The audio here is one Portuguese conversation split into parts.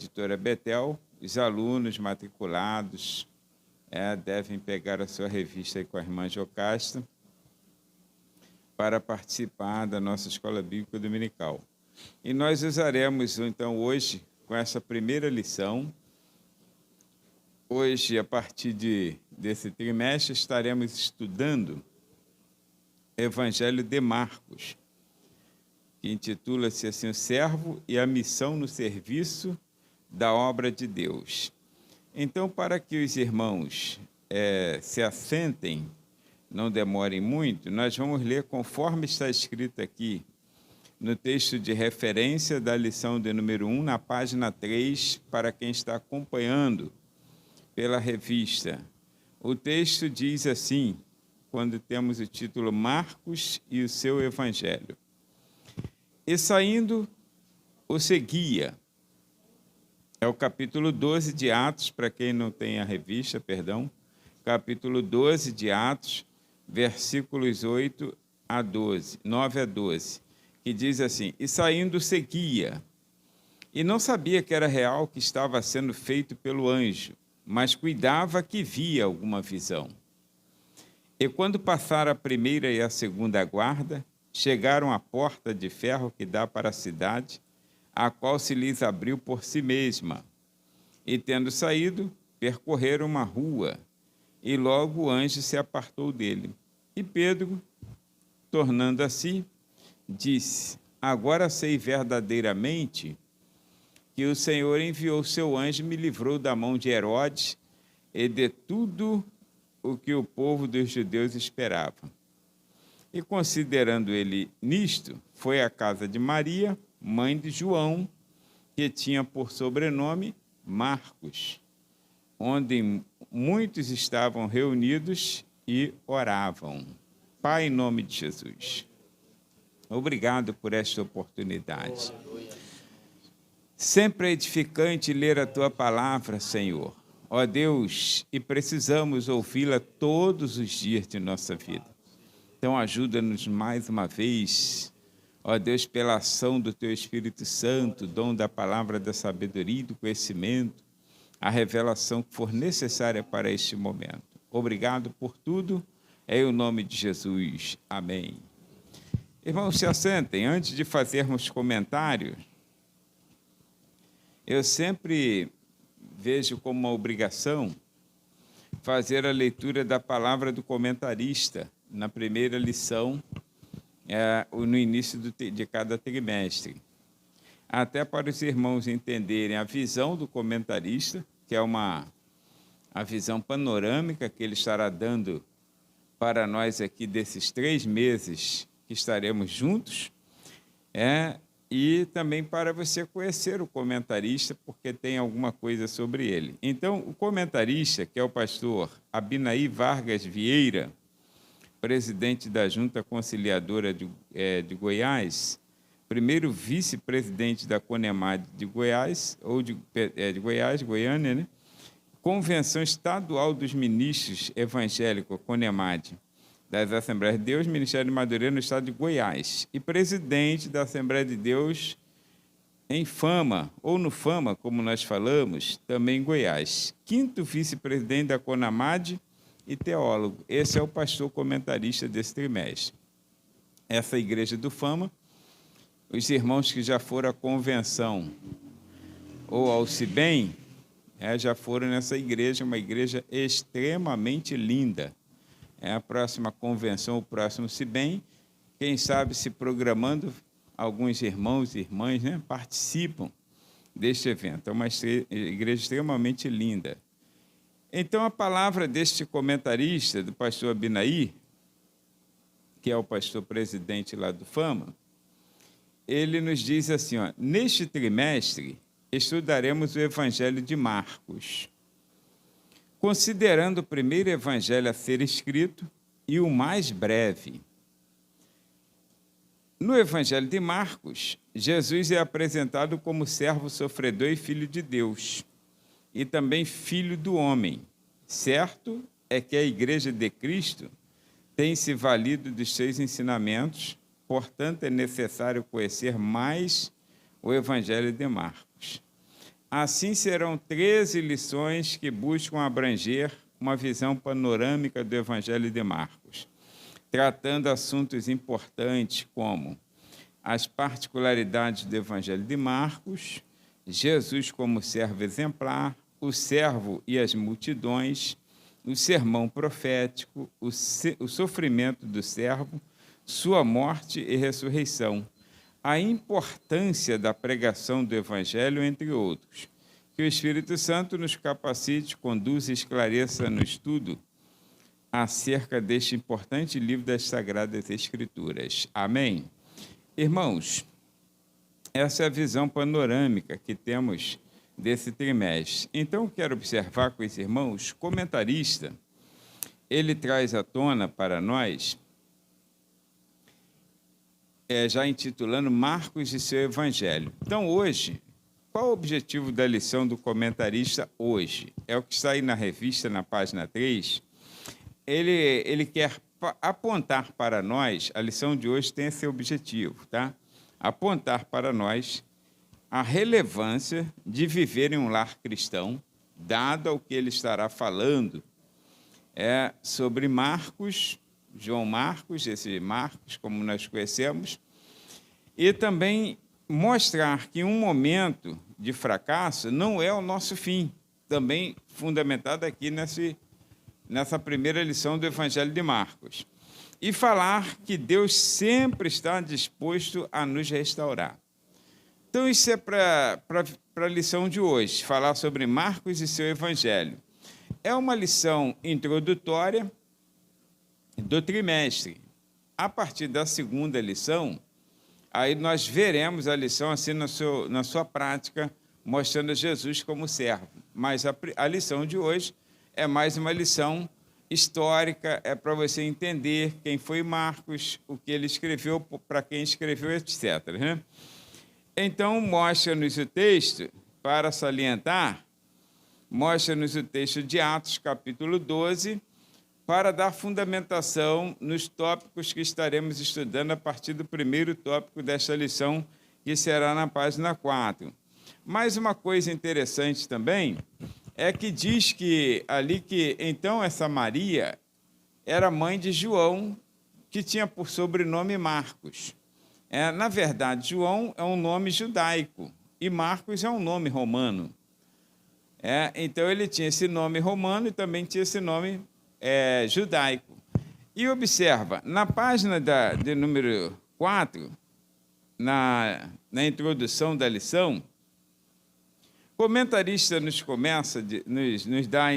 editora Betel, os alunos matriculados devem pegar a sua revista aí com a irmã Jocasta para participar da nossa Escola Bíblica Dominical. E nós usaremos, então, hoje, com essa primeira lição. Hoje, a partir desse trimestre, estaremos estudando o Evangelho de Marcos, que intitula-se assim, O Servo e a Missão no Serviço da Obra de Deus. Então, para que os irmãos se assentem, não demorem muito, nós vamos ler conforme está escrito aqui no texto de referência da lição de número 1, na página 3, para quem está acompanhando pela revista. O texto diz assim, quando temos o título Marcos e o seu Evangelho. E saindo, o seguia. É o capítulo 12 de Atos, para quem não tem a revista, perdão. Capítulo 12 de Atos, versículos 8 a 12, 9 a 12, que diz assim, e saindo seguia, e não sabia que era real o que estava sendo feito pelo anjo, mas cuidava que via alguma visão. E quando passaram a primeira e a segunda guarda, chegaram à porta de ferro que dá para a cidade, a qual se lhes abriu por si mesma. E tendo saído, percorreram uma rua, e logo o anjo se apartou dele. E Pedro, tornando a si, disse, agora sei verdadeiramente que o Senhor enviou seu anjo e me livrou da mão de Herodes e de tudo o que o povo dos judeus esperava. E considerando ele nisto, foi à casa de Maria, mãe de João, que tinha por sobrenome Marcos, onde muitos estavam reunidos e oravam. Pai, em nome de Jesus, obrigado por esta oportunidade. Sempre é edificante ler a Tua palavra, Senhor. Ó Deus, e precisamos ouvi-la todos os dias de nossa vida. Então ajuda-nos mais uma vez, ó Deus, pela ação do Teu Espírito Santo, dom da palavra da sabedoria e do conhecimento, a revelação que for necessária para este momento. Obrigado por tudo, em o nome de Jesus. Amém. Irmãos, se assentem. Antes de fazermos comentários, eu sempre vejo como uma obrigação fazer a leitura da palavra do comentarista na primeira lição, no início de cada trimestre. Até para os irmãos entenderem a visão do comentarista, que é a visão panorâmica que ele estará dando para nós aqui desses 3 meses que estaremos juntos, e também para você conhecer o comentarista, porque tem alguma coisa sobre ele. Então, o comentarista, que é o pastor Abinaí Vargas Vieira, presidente da Junta Conciliadora de Goiás, primeiro vice-presidente da CONEMAD de Goiás, ou de Goiás, Goiânia, né? Convenção Estadual dos Ministros Evangélicos, CONEMAD, das Assembleias de Deus, Ministério de Madureira, no estado de Goiás, e presidente da Assembleia de Deus em Fama, ou no Fama, como nós falamos, também em Goiás. 5º vice-presidente da CONAMAD e teólogo. Esse é o pastor comentarista desse trimestre. Essa igreja do Fama, os irmãos que já foram à convenção ou ao CIBEM, já foram nessa igreja, uma igreja extremamente linda. A próxima convenção, o próximo CIBEM, quem sabe se programando, alguns irmãos e irmãs, né, participam deste evento. É uma igreja extremamente linda. Então, a palavra deste comentarista, do pastor Abinaí, que é o pastor presidente lá do Fama, ele nos diz assim, neste trimestre, estudaremos o Evangelho de Marcos, considerando o primeiro evangelho a ser escrito e o mais breve. No Evangelho de Marcos, Jesus é apresentado como servo sofredor e filho de Deus, e também filho do homem. Certo é que a Igreja de Cristo tem se valido dos seus ensinamentos, portanto, é necessário conhecer mais o Evangelho de Marcos. Assim serão 13 lições que buscam abranger uma visão panorâmica do Evangelho de Marcos, tratando assuntos importantes como as particularidades do Evangelho de Marcos, Jesus como servo exemplar, o servo e as multidões, o sermão profético, o sofrimento do servo, sua morte e ressurreição, a importância da pregação do Evangelho, entre outros. Que o Espírito Santo nos capacite, conduza e esclareça no estudo acerca deste importante livro das Sagradas Escrituras. Amém? Irmãos, essa é a visão panorâmica que temos desse trimestre. Então, quero observar com os irmãos, comentarista, ele traz à tona para nós, já intitulando Marcos e seu Evangelho. Então, hoje, qual o objetivo da lição do comentarista hoje? É o que está aí na revista, na página 3. Ele quer apontar para nós, a lição de hoje tem esse objetivo, tá? Apontar para nós a relevância de viver em um lar cristão, dado ao que ele estará falando sobre Marcos, João Marcos, esse Marcos, como nós conhecemos, e também mostrar que um momento de fracasso não é o nosso fim, também fundamentado aqui nessa primeira lição do Evangelho de Marcos. E falar que Deus sempre está disposto a nos restaurar. Então, isso é para a lição de hoje, falar sobre Marcos e seu Evangelho. É uma lição introdutória do trimestre. A partir da segunda lição, aí nós veremos a lição assim na sua prática, mostrando Jesus como servo. Mas a lição de hoje é mais uma lição histórica, é para você entender quem foi Marcos, o que ele escreveu, para quem escreveu, etc. Né? Então, mostra-nos o texto, para salientar, mostra-nos o texto de Atos, capítulo 12, para dar fundamentação nos tópicos que estaremos estudando a partir do primeiro tópico desta lição, que será na página 4. Mas uma coisa interessante também é que diz que ali que, então, essa Maria era mãe de João, que tinha por sobrenome Marcos. Na verdade, João é um nome judaico e Marcos é um nome romano. Então, ele tinha esse nome romano e também tinha esse nome judaico. E observa, na página de número 4, na introdução da lição, o comentarista nos dá,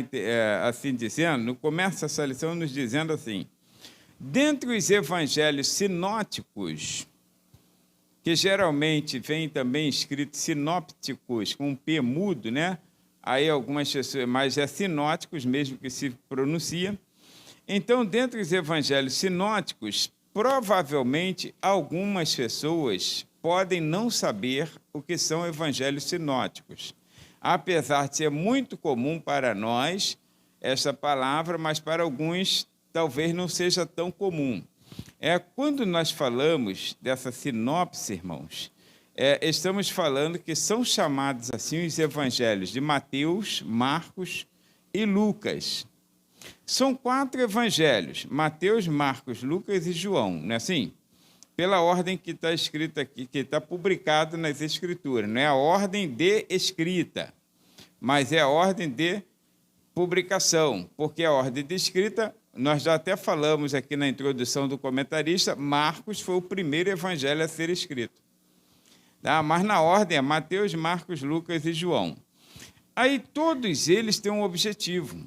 assim dizendo, começa essa lição nos dizendo assim: dentre os evangelhos sinóticos, que geralmente vem também escrito sinópticos, com um P mudo, né? Aí algumas pessoas, mas é sinóticos mesmo que se pronuncia. Então, dentre os evangelhos sinóticos, provavelmente algumas pessoas podem não saber o que são evangelhos sinóticos, apesar de ser muito comum para nós essa palavra, mas para alguns talvez não seja tão comum. Quando nós falamos dessa sinopse, irmãos, estamos falando que são chamados assim os evangelhos de Mateus, Marcos e Lucas. São 4 evangelhos, Mateus, Marcos, Lucas e João, não é assim? Pela ordem que está escrita aqui, que está publicado nas Escrituras. Não é a ordem de escrita, mas é a ordem de publicação, porque a ordem de escrita, nós já até falamos aqui na introdução do comentarista, Marcos foi o primeiro evangelho a ser escrito. Tá? Mas na ordem é Mateus, Marcos, Lucas e João. Aí todos eles têm um objetivo.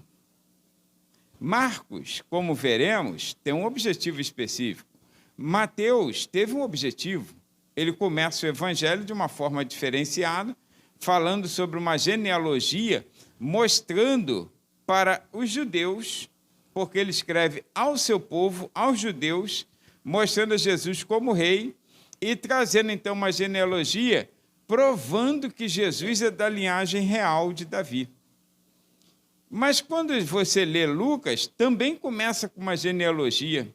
Marcos, como veremos, tem um objetivo específico. Mateus teve um objetivo. Ele começa o evangelho de uma forma diferenciada, falando sobre uma genealogia, mostrando para os judeus, porque ele escreve ao seu povo, aos judeus, mostrando a Jesus como rei e trazendo, então, uma genealogia, provando que Jesus é da linhagem real de Davi. Mas quando você lê Lucas, também começa com uma genealogia,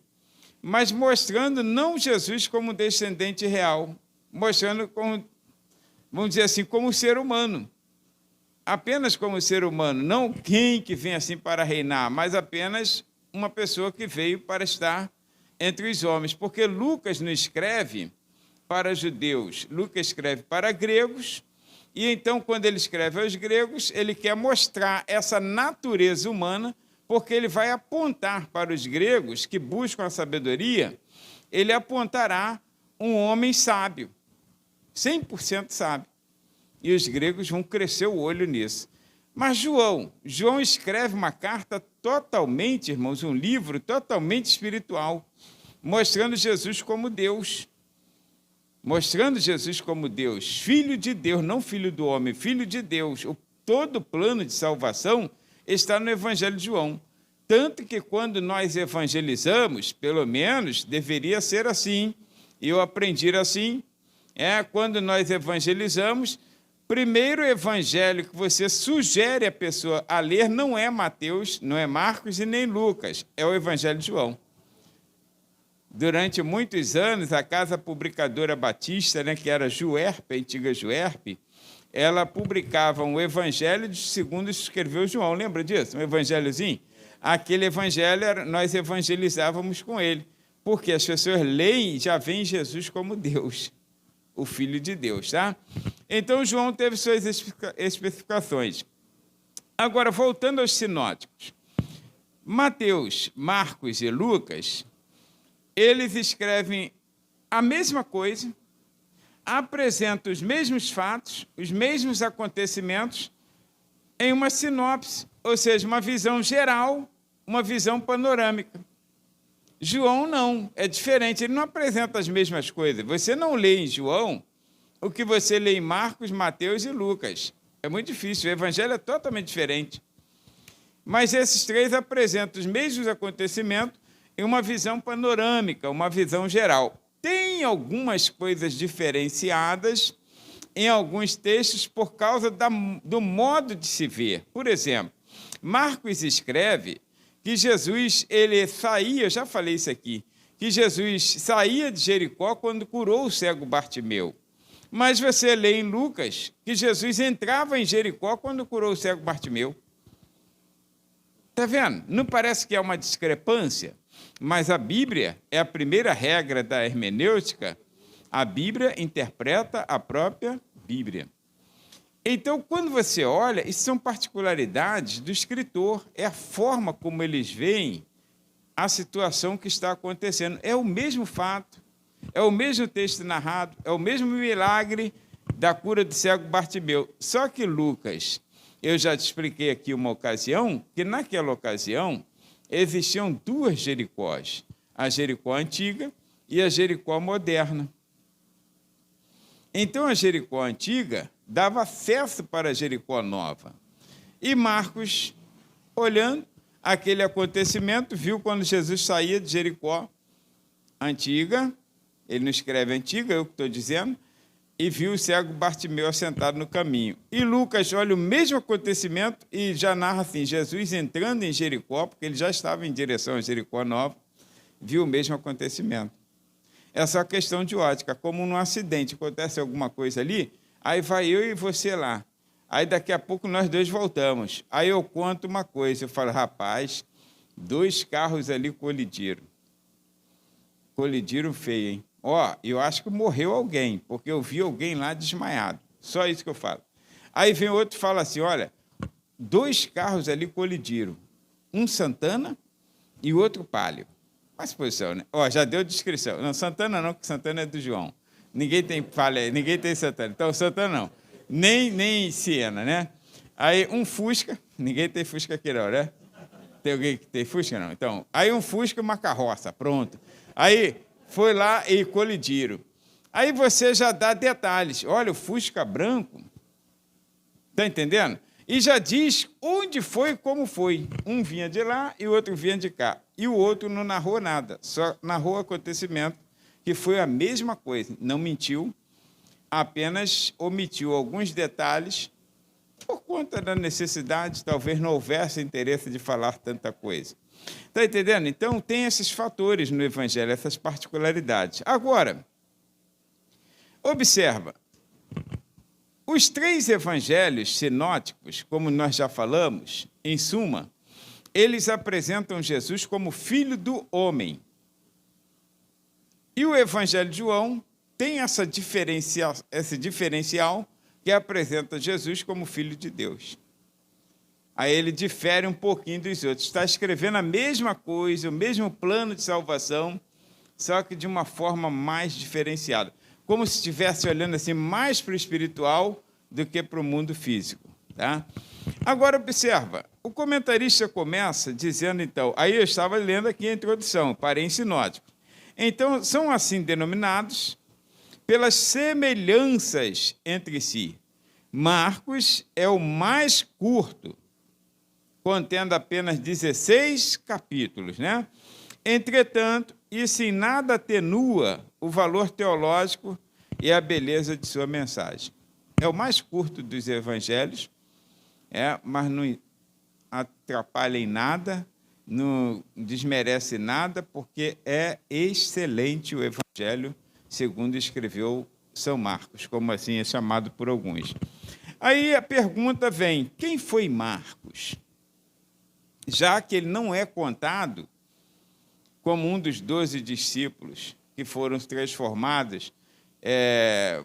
mas mostrando não Jesus como descendente real, mostrando como, vamos dizer assim, como ser humano. apenas como ser humano, não quem que vem assim para reinar, mas apenas uma pessoa que veio para estar entre os homens, porque Lucas não escreve para judeus, Lucas escreve para gregos, e então, quando ele escreve aos gregos, ele quer mostrar essa natureza humana, porque ele vai apontar para os gregos que buscam a sabedoria, ele apontará um homem sábio, 100% sábio. E os gregos vão crescer o olho nisso. Mas João escreve uma carta totalmente, irmãos, um livro totalmente espiritual, mostrando Jesus como Deus. Mostrando Jesus como Deus, filho de Deus, não filho do homem, filho de Deus. Todo o plano de salvação está no Evangelho de João. Tanto que quando nós evangelizamos, pelo menos deveria ser assim, e eu aprendi assim, quando nós evangelizamos, primeiro evangelho que você sugere a pessoa a ler não é Mateus, não é Marcos e nem Lucas, é o Evangelho de João. Durante muitos anos, a Casa Publicadora Batista, que era Juerp, a antiga Juerp, ela publicava um evangelho segundo escreveu João. Lembra disso? Um evangelhozinho? Aquele evangelho, nós evangelizávamos com ele, porque as pessoas leem e já veem Jesus como Deus, o Filho de Deus, tá? Então, João teve suas especificações. Agora, voltando aos sinóticos. Mateus, Marcos e Lucas, eles escrevem a mesma coisa, apresentam os mesmos fatos, os mesmos acontecimentos, em uma sinopse, ou seja, uma visão geral, uma visão panorâmica. João não, é diferente, ele não apresenta as mesmas coisas. Você não lê em João o que você lê em Marcos, Mateus e Lucas. É muito difícil, o evangelho é totalmente diferente. Mas esses três apresentam os mesmos acontecimentos em uma visão panorâmica, uma visão geral. Tem algumas coisas diferenciadas em alguns textos por causa do modo de se ver. Por exemplo, Marcos escreve que Jesus ele saía, eu já falei isso aqui, que Jesus saía de Jericó quando curou o cego Bartimeu. Mas você lê em Lucas que Jesus entrava em Jericó quando curou o cego Bartimeu. Está vendo? Não parece que é uma discrepância? Mas a Bíblia é a primeira regra da hermenêutica. A Bíblia interpreta a própria Bíblia. Então, quando você olha, isso são particularidades do escritor, é a forma como eles veem a situação que está acontecendo. É o mesmo fato, é o mesmo texto narrado, é o mesmo milagre da cura do cego Bartimeu. Só que Lucas, eu já te expliquei aqui uma ocasião, que naquela ocasião existiam duas Jericós, a Jericó antiga e a Jericó moderna. Então, a Jericó antiga dava acesso para a Jericó nova. E Marcos, olhando aquele acontecimento, viu quando Jesus saía de Jericó antiga, ele não escreve antiga, eu que estou dizendo, e viu o cego Bartimeu assentado no caminho. E Lucas olha o mesmo acontecimento e já narra assim, Jesus entrando em Jericó, porque ele já estava em direção a Jericó nova, viu o mesmo acontecimento. É só questão de ótica, como num acidente, acontece alguma coisa ali, aí vai eu e você lá. Aí daqui a pouco nós dois voltamos. Aí eu conto uma coisa, eu falo, rapaz, 2 carros ali colidiram. Colidiram feio, hein? Eu acho que morreu alguém, porque eu vi alguém lá desmaiado. Só isso que eu falo. Aí vem outro e fala assim, olha, 2 carros ali colidiram. Um Santana e o outro Palio. Mais posição, né? Já deu descrição. Não, Santana não, porque Santana é do João. Ninguém tem Palio, ninguém tem Santana. Então, Santana não. Nem Siena, né? Aí um Fusca, ninguém tem Fusca aqui não, né? Tem alguém que tem Fusca? Não. Então, aí um Fusca e uma carroça, pronto. Aí foi lá e colidiram. Aí você já dá detalhes. Olha, o Fusca branco, está entendendo? E já diz onde foi e como foi. Um vinha de lá e o outro vinha de cá. E o outro não narrou nada, só narrou o acontecimento, que foi a mesma coisa. Não mentiu, apenas omitiu alguns detalhes por conta da necessidade, talvez não houvesse interesse de falar tanta coisa. Está entendendo? Então, tem esses fatores no Evangelho, essas particularidades. Agora, observa, Os 3 evangelhos sinóticos, como nós já falamos, em suma, eles apresentam Jesus como filho do homem. E o evangelho de João tem esse diferencial que apresenta Jesus como filho de Deus. Aí ele difere um pouquinho dos outros. Está escrevendo a mesma coisa, o mesmo plano de salvação, só que de uma forma mais diferenciada. Como se estivesse olhando assim mais para o espiritual do que para o mundo físico. Tá? Agora, observa, o comentarista começa dizendo, então, aí eu estava lendo aqui a introdução, parem sinóticos. Então, são assim denominados pelas semelhanças entre si. Marcos é o mais curto, contendo apenas 16 capítulos, né? Entretanto, isso em nada atenua o valor teológico e a beleza de sua mensagem. É o mais curto dos evangelhos, mas não atrapalha em nada, não desmerece nada, porque é excelente o evangelho, segundo escreveu São Marcos, como assim é chamado por alguns. Aí a pergunta vem, quem foi Marcos? Já que ele não é contado como um dos 12 discípulos que foram transformados,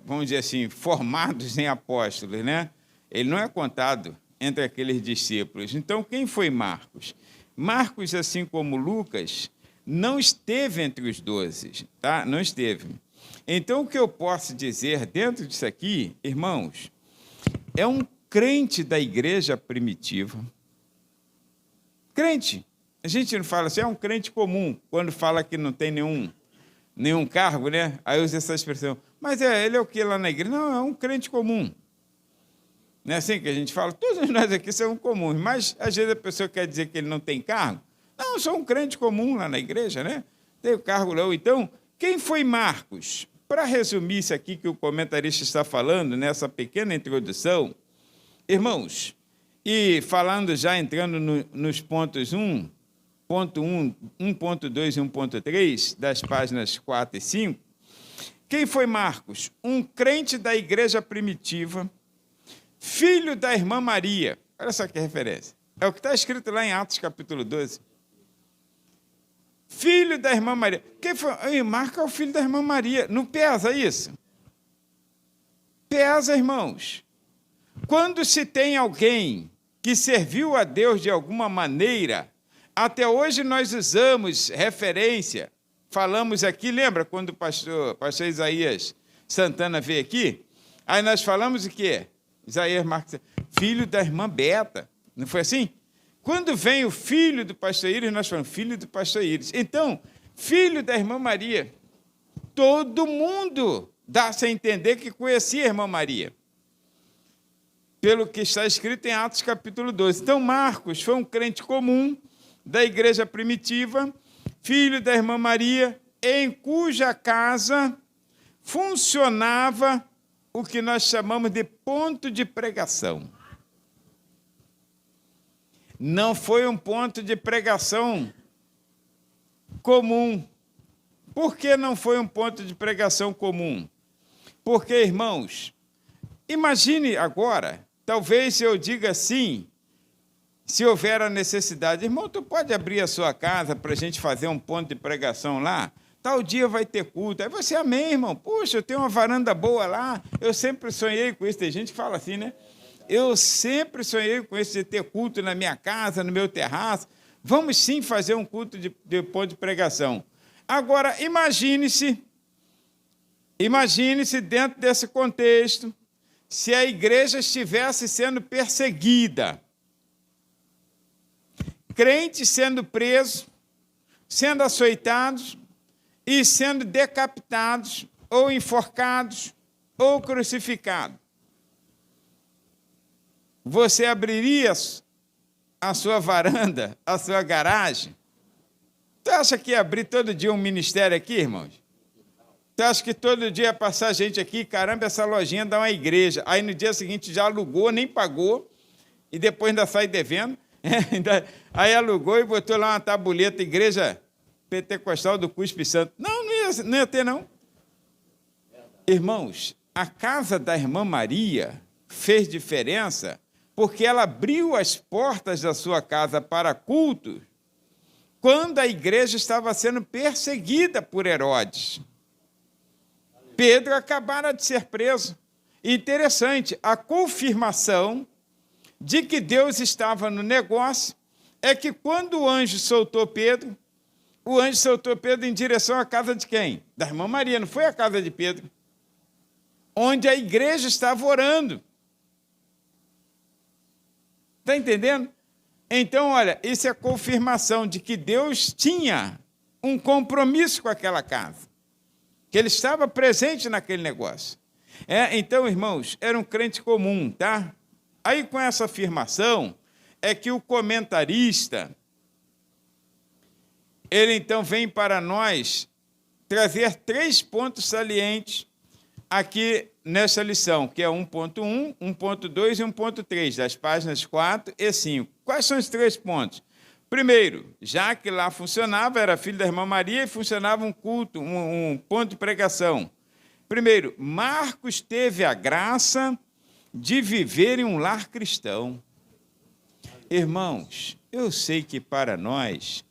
vamos dizer assim, formados em apóstolos, né? Ele não é contado entre aqueles discípulos. Então, quem foi Marcos? Marcos, assim como Lucas, não esteve entre os 12, tá? Não esteve. Então, o que eu posso dizer dentro disso aqui, irmãos, é um crente da igreja primitiva. Crente. A gente não fala assim, é um crente comum, quando fala que não tem nenhum cargo, né? Aí usa essa expressão. Mas ele é o que lá na igreja? Não, é um crente comum. Não é assim que a gente fala? Todos nós aqui somos comuns, mas às vezes a pessoa quer dizer que ele não tem cargo. Não, eu sou um crente comum lá na igreja, né? Tenho cargo lá. Então, quem foi Marcos? Para resumir isso aqui que o comentarista está falando, nessa pequena introdução, irmãos, e falando já entrando nos pontos 1.1, 1.2 e 1.3, das páginas 4 e 5, quem foi Marcos? Um crente da igreja primitiva, filho da irmã Maria. Olha só que referência. É o que está escrito lá em Atos, capítulo 12. Filho da irmã Maria. Quem foi? Marcos é o filho da irmã Maria. Não pesa isso? Pesa, irmãos. Quando se tem alguém que serviu a Deus de alguma maneira, até hoje nós usamos referência, falamos aqui, lembra quando o pastor Isaías Santana veio aqui? Aí nós falamos o quê? Isaías Marques, filho da irmã Beta, não foi assim? Quando vem o filho do pastor Íris, nós falamos filho do pastor Íris. Então, filho da irmã Maria, todo mundo dá-se a entender que conhecia a irmã Maria, pelo que está escrito em Atos capítulo 12. Então, Marcos foi um crente comum da igreja primitiva, filho da irmã Maria, em cuja casa funcionava o que nós chamamos de ponto de pregação. Não foi um ponto de pregação comum. Por que não foi um ponto de pregação comum? Porque, irmãos, imagine agora, talvez eu diga assim, se houver a necessidade, irmão, tu pode abrir a sua casa para a gente fazer um ponto de pregação lá? Tal dia vai ter culto. Aí você, amém, irmão. Puxa, eu tenho uma varanda boa lá. Eu sempre sonhei com isso. Tem gente que fala assim, né? Eu sempre sonhei com isso de ter culto na minha casa, no meu terraço. Vamos sim fazer um culto de ponto de pregação. Agora, imagine-se dentro desse contexto, se a igreja estivesse sendo perseguida, crentes sendo presos, sendo açoitados e sendo decapitados, ou enforcados, ou crucificados. Você abriria a sua varanda, a sua garagem? Tu acha que ia abrir todo dia um ministério aqui, irmãos? Tu acha que todo dia ia passar gente aqui, caramba, essa lojinha dá uma igreja. Aí no dia seguinte já alugou, nem pagou, e depois ainda sai devendo. Aí alugou e botou lá uma tabuleta, igreja pentecostal do Cuspe Santo. Não ia ter, não. Irmãos, a casa da irmã Maria fez diferença porque ela abriu as portas da sua casa para culto quando a igreja estava sendo perseguida por Herodes. Pedro acabara de ser preso. Interessante, a confirmação de que Deus estava no negócio é que quando o anjo soltou Pedro em direção à casa de quem? Da irmã Maria, não foi a casa de Pedro, onde a igreja estava orando. Está entendendo? Então, olha, isso é confirmação de que Deus tinha um compromisso com aquela casa, que ele estava presente naquele negócio. Então, irmãos, era um crente comum, tá? Aí, com essa afirmação, é que o comentarista, ele então vem para nós trazer 3 pontos salientes aqui nessa lição, que é 1.1, 1.2 e 1.3, das páginas 4 e 5. Quais são os 3 pontos? Primeiro, já que lá funcionava, era filho da irmã Maria e funcionava um culto, um ponto de pregação. Primeiro, Marcos teve a graça de viver em um lar cristão. Irmãos, eu sei que para nós,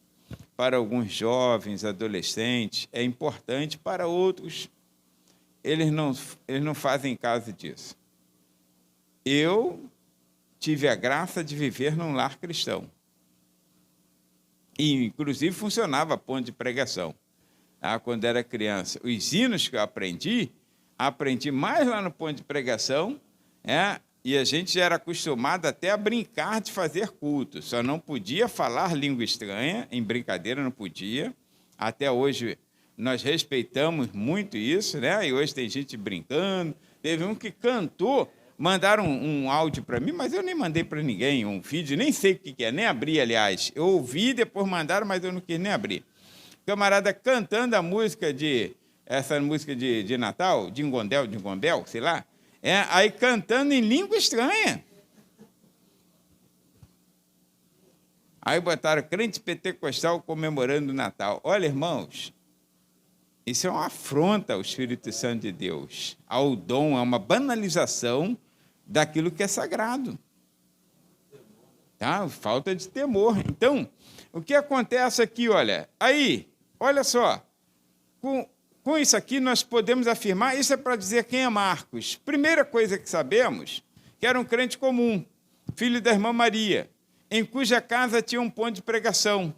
para alguns jovens, adolescentes, é importante, para outros, eles não fazem caso disso. Eu tive a graça de viver num lar cristão. E, inclusive, funcionava ponto de pregação. Quando era criança. Os hinos que eu aprendi mais lá no ponto de pregação, e a gente já era acostumado até a brincar de fazer culto. Só não podia falar língua estranha, em brincadeira não podia. Até hoje nós respeitamos muito isso, né? E hoje tem gente brincando. Teve um que cantou, mandaram um áudio para mim, mas eu nem mandei para ninguém, um vídeo, nem sei o que é, nem abri, aliás. Eu ouvi, depois mandaram, mas eu não quis nem abrir. Camarada cantando essa música de Natal, Dingondel, sei lá, aí cantando em língua estranha. Aí botaram crente pentecostal comemorando o Natal. Olha, irmãos, isso é uma afronta ao Espírito Santo de Deus, ao dom, é uma banalização daquilo que é sagrado. Tá? Falta de temor. Então, o que acontece aqui, olha, olha só, com isso aqui nós podemos afirmar, isso é para dizer quem é Marcos. Primeira coisa que sabemos, que era um crente comum, filho da irmã Maria, em cuja casa tinha um ponto de pregação.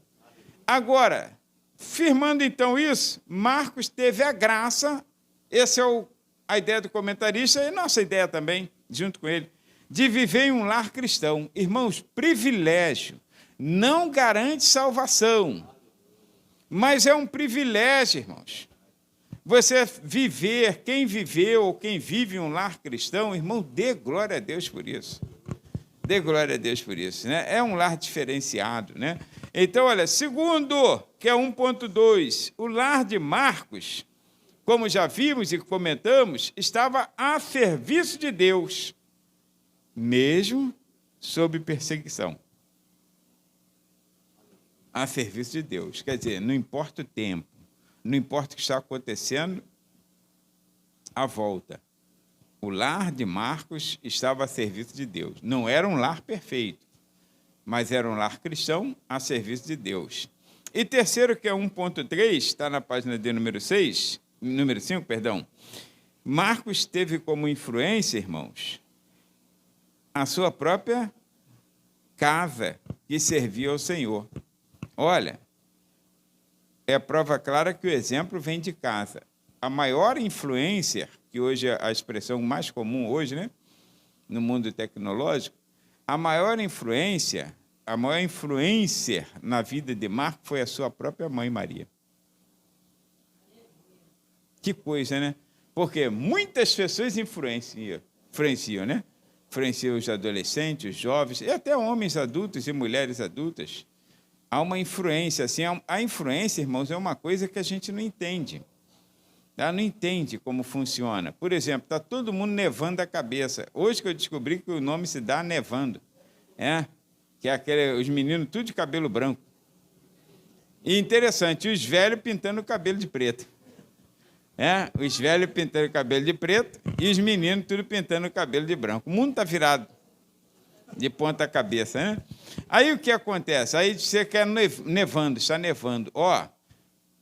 Agora, firmando então isso, Marcos teve a graça, essa é a ideia do comentarista e nossa ideia também, junto com ele, de viver em um lar cristão. Irmãos, privilégio não garante salvação, mas é um privilégio, irmãos. Você viver, quem viveu ou quem vive em um lar cristão, irmão, dê glória a Deus por isso. Dê glória a Deus por isso, né? É um lar diferenciado, né? Então, olha, segundo, que é 1.2, o lar de Marcos, como já vimos e comentamos, estava a serviço de Deus, mesmo sob perseguição. A serviço de Deus. Quer dizer, não importa o tempo, não importa o que está acontecendo à volta. O lar de Marcos estava a serviço de Deus. Não era um lar perfeito, mas era um lar cristão a serviço de Deus. E terceiro, que é 1.3, está na página de número 5, Marcos teve como influência, irmãos, a sua própria casa que servia ao Senhor. Olha, é prova clara que o exemplo vem de casa. A maior influência, que hoje é a expressão mais comum hoje, né, no mundo tecnológico, a maior influência na vida de Marcos foi a sua própria mãe Maria. Que coisa, né? Porque muitas pessoas influenciam, né? Influenciam os adolescentes, os jovens, e até homens adultos e mulheres adultas. Há uma influência, assim, a influência, irmãos, é uma coisa que a gente não entende. Tá? Não entende como funciona. Por exemplo, está todo mundo nevando a cabeça. Hoje que eu descobri que o nome se dá nevando. Que é os meninos tudo de cabelo branco. E interessante, os velhos pintando o cabelo de preto. Os velhos pintando o cabelo de preto e os meninos tudo pintando o cabelo de branco. O mundo está virado de ponta cabeça, né? Aí o que acontece? Aí você quer nevando, está nevando.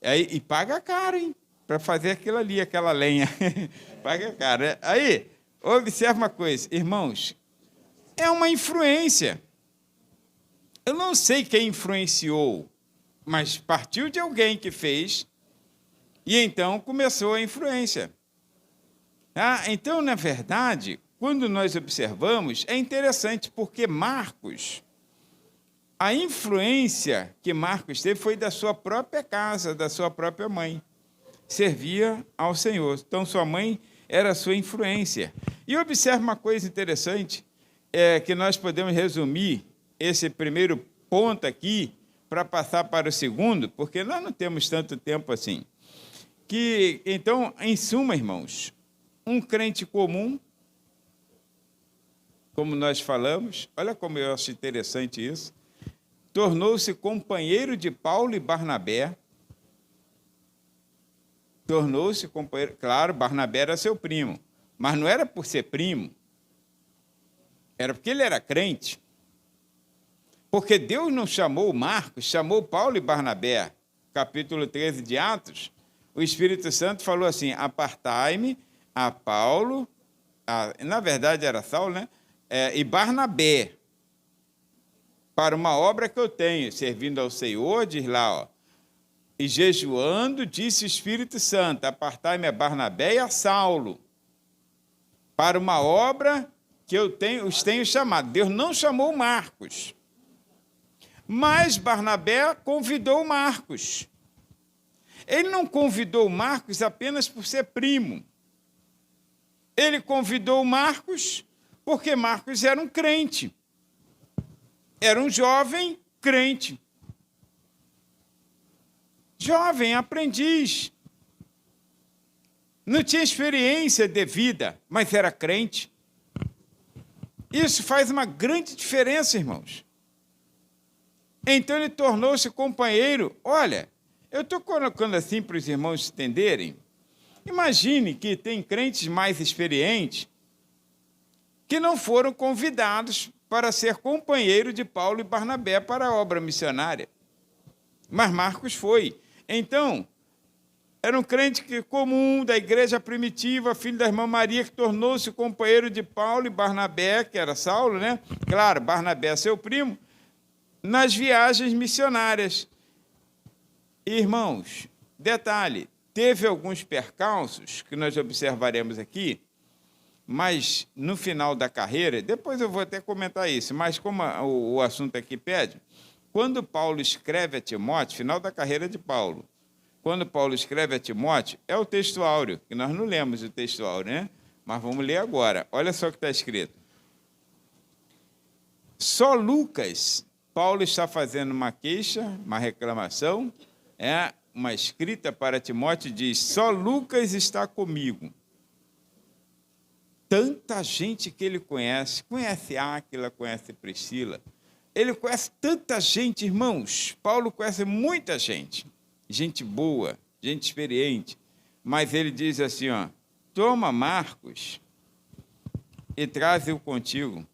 Aí, e paga caro, hein? Para fazer aquilo ali, aquela lenha. Paga caro. Aí, observa uma coisa, irmãos, é uma influência. Eu não sei quem influenciou, mas partiu de alguém que fez, e então começou a influência. Então, na verdade, quando nós observamos, é interessante, porque Marcos, a influência que Marcos teve foi da sua própria casa, da sua própria mãe. Servia ao Senhor. Então, sua mãe era a sua influência. E observe uma coisa interessante, que nós podemos resumir esse primeiro ponto aqui para passar para o segundo, porque nós não temos tanto tempo assim. Então, em suma, irmãos, um crente comum, como nós falamos, olha como eu acho interessante isso, tornou-se companheiro de Paulo e Barnabé. Tornou-se companheiro. Claro, Barnabé era seu primo, mas não era por ser primo, era porque ele era crente. Porque Deus não chamou Marcos, chamou Paulo e Barnabé. Capítulo 13 de Atos, o Espírito Santo falou assim: apartai-me a Paulo, na verdade era Saulo, né? E Barnabé, para uma obra que eu tenho, servindo ao Senhor, diz lá, e jejuando, disse o Espírito Santo: apartai-me a Barnabé e a Saulo, para uma obra que os tenho chamado. Deus não chamou Marcos, mas Barnabé convidou Marcos. Ele não convidou Marcos apenas por ser primo. Ele convidou Marcos porque Marcos era um crente. Era um jovem crente. Jovem, aprendiz. Não tinha experiência de vida, mas era crente. Isso faz uma grande diferença, irmãos. Então ele tornou-se companheiro. Olha, eu estou colocando assim para os irmãos entenderem. Imagine que tem crentes mais experientes que não foram convidados para ser companheiro de Paulo e Barnabé para a obra missionária. Mas Marcos foi. Então, era um crente comum da igreja primitiva, filho da irmã Maria, que tornou-se companheiro de Paulo e Barnabé, que era Saulo, né? Claro, Barnabé seu primo, nas viagens missionárias. Irmãos, detalhe, teve alguns percalços que nós observaremos aqui, mas no final da carreira, depois eu vou até comentar isso, mas como o assunto aqui pede, quando Paulo escreve a Timóteo, final da carreira de Paulo, quando Paulo escreve a Timóteo, é o texto áureo, que nós não lemos o texto áureo, né? Mas vamos ler agora. Olha só o que está escrito. Só Lucas, Paulo está fazendo uma queixa, uma reclamação, uma escrita para Timóteo, diz: só Lucas está comigo. Tanta gente que ele conhece Áquila, conhece Priscila, ele conhece tanta gente, irmãos. Paulo conhece muita gente, gente boa, gente experiente, mas ele diz assim, toma Marcos e traze-o contigo,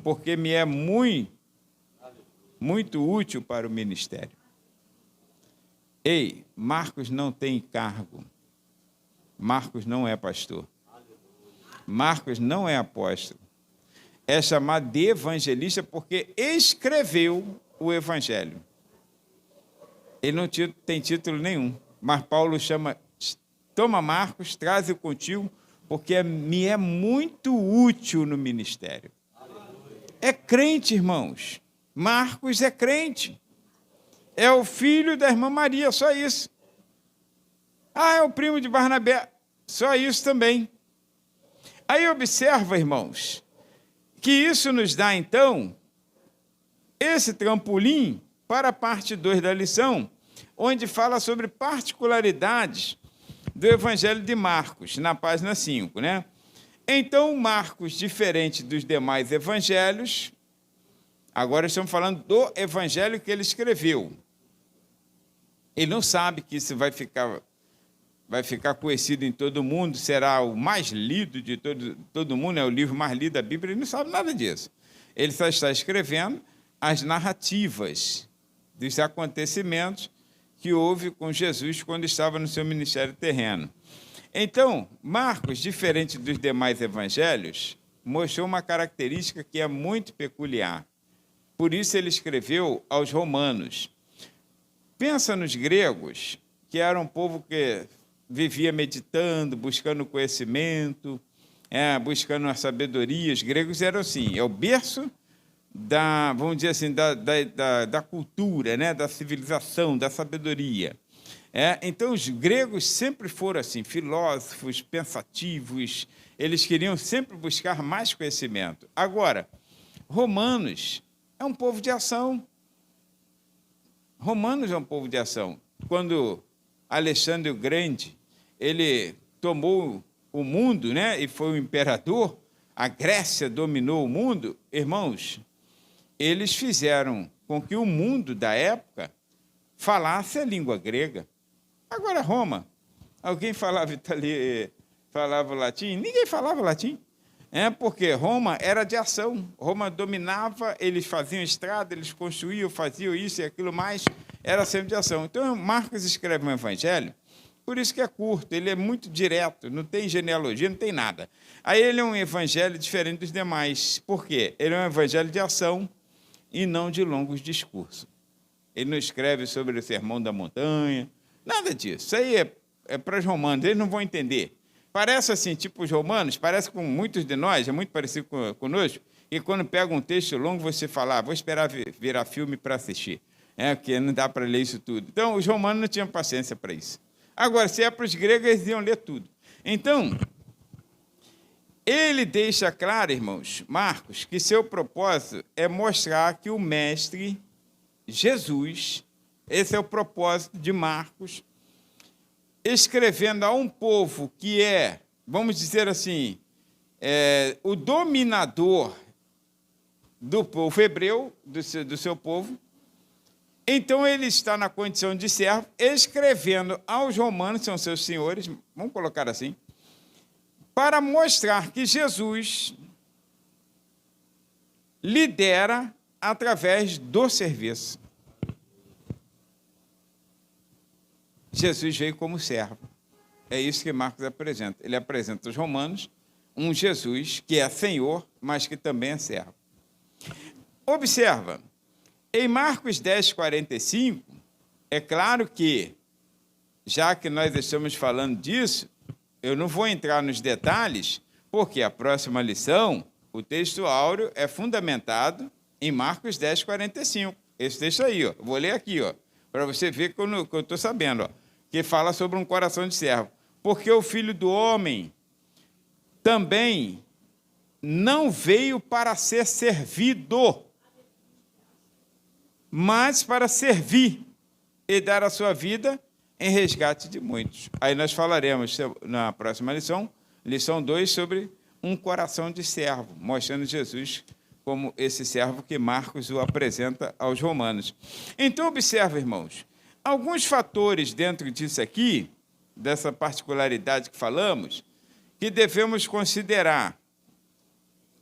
porque me é muito útil para o ministério. Ei, Marcos não tem cargo, Marcos não é pastor, Marcos não é apóstolo, é chamado de evangelista porque escreveu o evangelho. Ele não tem título nenhum, mas Paulo chama, toma Marcos, traze-o contigo, porque me é muito útil no ministério. É crente, irmãos. Marcos é crente. É o filho da irmã Maria, só isso. É o primo de Barnabé, só isso também. Aí observa, irmãos, que isso nos dá, então, esse trampolim para a parte 2 da lição, onde fala sobre particularidades do Evangelho de Marcos, na página 5, né? Então, Marcos, diferente dos demais evangelhos, agora estamos falando do evangelho que ele escreveu. Ele não sabe que isso vai ficar vai ficar conhecido em todo mundo, será o mais lido de todo mundo, é o livro mais lido da Bíblia, ele não sabe nada disso. Ele só está escrevendo as narrativas dos acontecimentos que houve com Jesus quando estava no seu ministério terreno. Então, Marcos, diferente dos demais evangelhos, mostrou uma característica que é muito peculiar. Por isso ele escreveu aos romanos. Pensa nos gregos, que era um povo que vivia meditando, buscando conhecimento, buscando a sabedoria. Os gregos eram assim, é o berço da, vamos dizer assim, da cultura, né? Da civilização, da sabedoria. Então, os gregos sempre foram assim, filósofos, pensativos, eles queriam sempre buscar mais conhecimento. Agora, romanos é um povo de ação. Romanos é um povo de ação. Quando Alexandre o Grande, ele tomou o mundo, né, e foi o imperador, a Grécia dominou o mundo, irmãos, eles fizeram com que o mundo da época falasse a língua grega. Agora, Roma, alguém falava latim? Ninguém falava latim. Porque Roma era de ação. Roma dominava, eles faziam estrada, eles construíam, faziam isso e aquilo mais, era sempre de ação. Então, Marcos escreve um evangelho, por isso que é curto, ele é muito direto, não tem genealogia, não tem nada. Aí ele é um evangelho diferente dos demais. Por quê? Ele é um evangelho de ação e não de longos discursos. Ele não escreve sobre o Sermão da Montanha, nada disso. Isso aí é para os romanos, eles não vão entender. Parece assim, tipo os romanos, parece com muitos de nós, é muito parecido conosco, e quando pega um texto longo, você fala, vou esperar virar filme para assistir, porque não dá para ler isso tudo. Então, os romanos não tinham paciência para isso. Agora, se é para os gregos, eles iam ler tudo. Então, ele deixa claro, irmãos, Marcos, que seu propósito é mostrar que o Mestre Jesus, esse é o propósito de Marcos, escrevendo a um povo que é, vamos dizer assim, o dominador do povo hebreu, do seu povo. Então, ele está na condição de servo, escrevendo aos romanos, são seus senhores, vamos colocar assim, para mostrar que Jesus lidera através do serviço. Jesus veio como servo. É isso que Marcos apresenta. Ele apresenta aos romanos um Jesus que é Senhor, mas que também é servo. Observa, em Marcos 10, 45, é claro que, já que nós estamos falando disso, eu não vou entrar nos detalhes, porque a próxima lição, o texto áureo, é fundamentado em Marcos 10, 45. Esse texto aí, ó, vou ler aqui, para você ver que eu estou sabendo, que fala sobre um coração de servo. Porque o Filho do Homem também não veio para ser servido, mas para servir e dar a sua vida em resgate de muitos. Aí nós falaremos na próxima lição, lição 2, sobre um coração de servo, mostrando Jesus como esse servo que Marcos o apresenta aos romanos. Então, observa, irmãos, alguns fatores dentro disso aqui, dessa particularidade que falamos, que devemos considerar.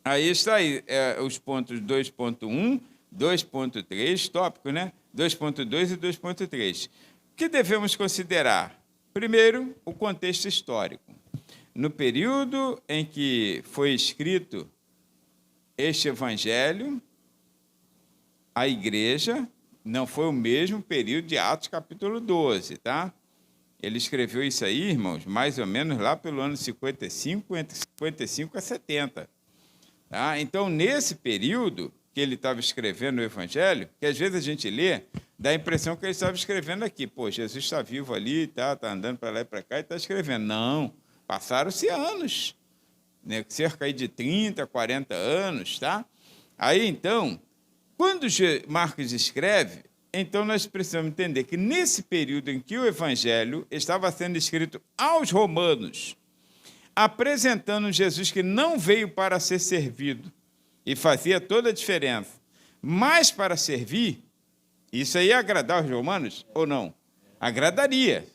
Aí está aí, os pontos 2.1, 2.3, tópico, né? 2.2 e 2.3. O que devemos considerar? Primeiro, o contexto histórico. No período em que foi escrito este evangelho, a igreja não foi o mesmo período de Atos capítulo 12, tá? Ele escreveu isso aí, irmãos, mais ou menos lá pelo ano 55, entre 55 a 70. Tá? Então, nesse período que ele estava escrevendo o evangelho, que às vezes a gente lê, dá a impressão que ele estava escrevendo aqui. Pô, Jesus está vivo ali, está andando para lá e para cá e está escrevendo. Não, passaram-se anos, né? Cerca aí de 30, 40 anos, tá? Aí, então, quando Marcos escreve, então nós precisamos entender que nesse período em que o evangelho estava sendo escrito aos romanos, apresentando Jesus que não veio para ser servido, e fazia toda a diferença, mas para servir, isso aí ia agradar os romanos ou não? Agradaria.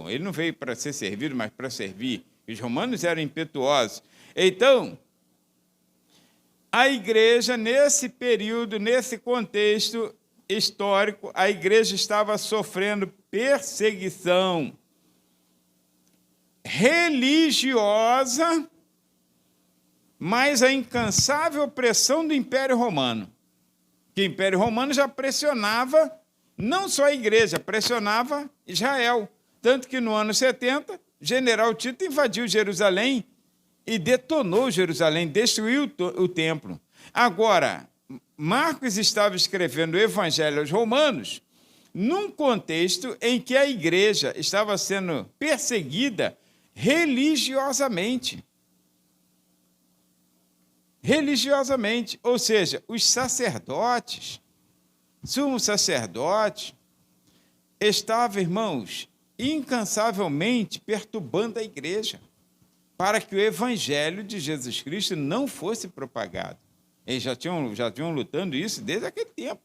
Ele não veio para ser servido, mas para servir. Os romanos eram impetuosos. Então, a igreja, nesse período, nesse contexto histórico, a igreja estava sofrendo perseguição religiosa, mas a incansável opressão do Império Romano. Que o Império Romano já pressionava não só a igreja, pressionava Israel. Tanto que no ano 70, o general Tito invadiu Jerusalém e detonou Jerusalém, destruiu o templo. Agora, Marcos estava escrevendo o Evangelho aos Romanos num contexto em que a igreja estava sendo perseguida religiosamente. Religiosamente, ou seja, os sacerdotes, sumo sacerdote, estavam, irmãos, incansavelmente perturbando a igreja para que o evangelho de Jesus Cristo não fosse propagado. Eles já tinham lutando isso desde aquele tempo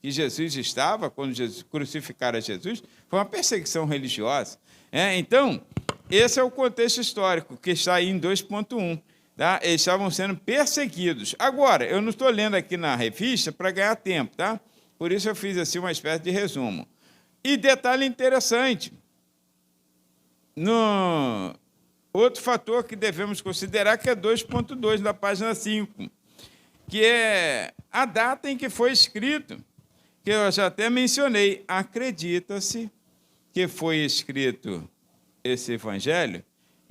que Jesus estava, quando crucificaram Jesus, foi uma perseguição religiosa. Então, esse é o contexto histórico que está aí em 2.1. Tá? Eles estavam sendo perseguidos. Agora, eu não estou lendo aqui na revista para ganhar tempo, tá? Por isso eu fiz assim uma espécie de resumo. E detalhe interessante, outro fator que devemos considerar, que é 2.2 da página 5, que é a data em que foi escrito, que eu já até mencionei. Acredita-se que foi escrito esse evangelho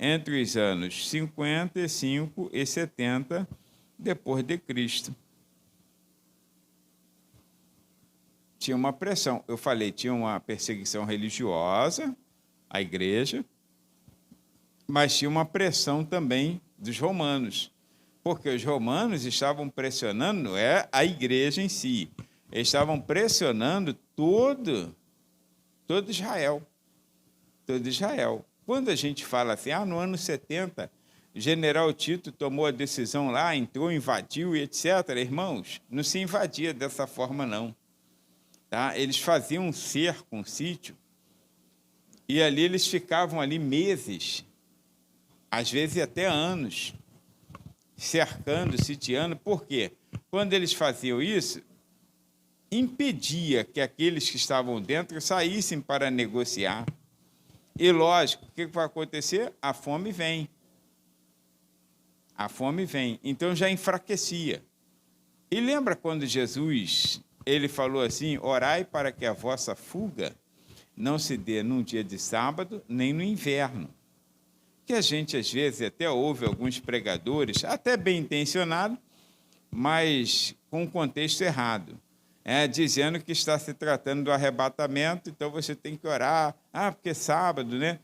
entre os anos 55 e 70 depois de Cristo. Tinha uma pressão, eu falei, tinha uma perseguição religiosa, a igreja, mas tinha uma pressão também dos romanos, porque os romanos estavam pressionando, não é a igreja em si, eles estavam pressionando todo Israel. Todo Israel. Quando a gente fala assim, no ano 70, o general Tito tomou a decisão lá, entrou, invadiu e etc., irmãos, não se invadia dessa forma, não. Tá? Eles faziam um cerco, um sítio, e ali eles ficavam ali meses, às vezes até anos, cercando, sitiando. Por quê? Quando eles faziam isso, impedia que aqueles que estavam dentro saíssem para negociar. E, lógico, o que vai acontecer? A fome vem. A fome vem. Então, já enfraquecia. E lembra quando Jesus, ele falou assim, orai para que a vossa fuga não se dê num dia de sábado, nem no inverno. Que a gente, às vezes, até ouve alguns pregadores, até bem intencionados, mas com um contexto errado. Dizendo que está se tratando do arrebatamento, então você tem que orar. Porque é sábado, né?